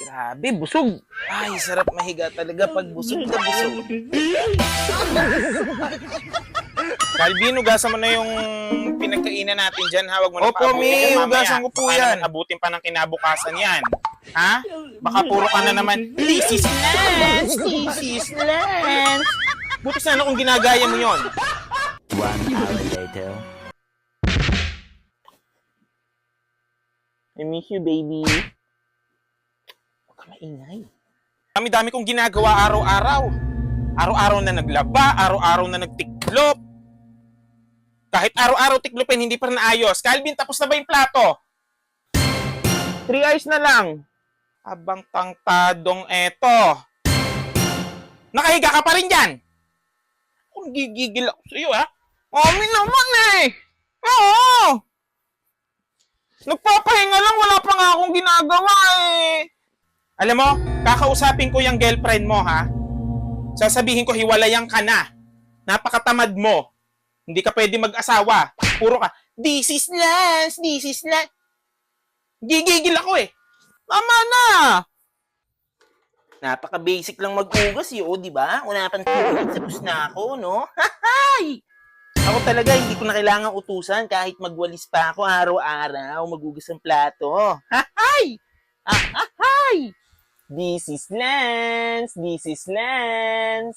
Grabe, busog. Ay, sarap mahiga talaga pag busog na busog. Calvin, hugasan mo na yung pinagkainan natin dyan, ha? Huwag mo na Opo, paabutin Mi, yan mamaya. hugasan ko po Baka yan. naman abutin pa ng kinabukasan yan. Ha? Baka puro ka na naman, this is Lance! This is Lance! Buti sana kung ginagaya mo yon. 1 hour later. I miss you, baby. Huwag ka maingay. Dami-dami kong ginagawa araw-araw. Araw-araw na naglaba, araw-araw na nagtiklop. Kahit araw-araw tiklopin, hindi pa rin naayos. Calvin, tapos na ba yung plato? 3 hours na lang. Abang tangtadong eto. Nakahiga ka pa rin dyan. Kung gigigil ako sa'yo, ha? Amin naman eh. Oo. Nagpapahinga lang, wala pa nga akong ginagawa eh. Alam mo, kakausapin ko yung girlfriend mo, ha? Sasabihin ko, hiwalayan ka na. Napakatamad mo. Hindi ka pwede mag-asawa. Puro ka, this is Lance, this is Lance. Gigigil ako eh. Tama na. Napaka-basic lang mag-ugas eh, di ba? Wala pang tulog, tapos na ako, no? Hahay! Ako talaga, hindi ko na kailangang utusan kahit magwalis pa ako araw-araw, magugas ng plato. Hahay! Hahay! This is Lance! This is Lance!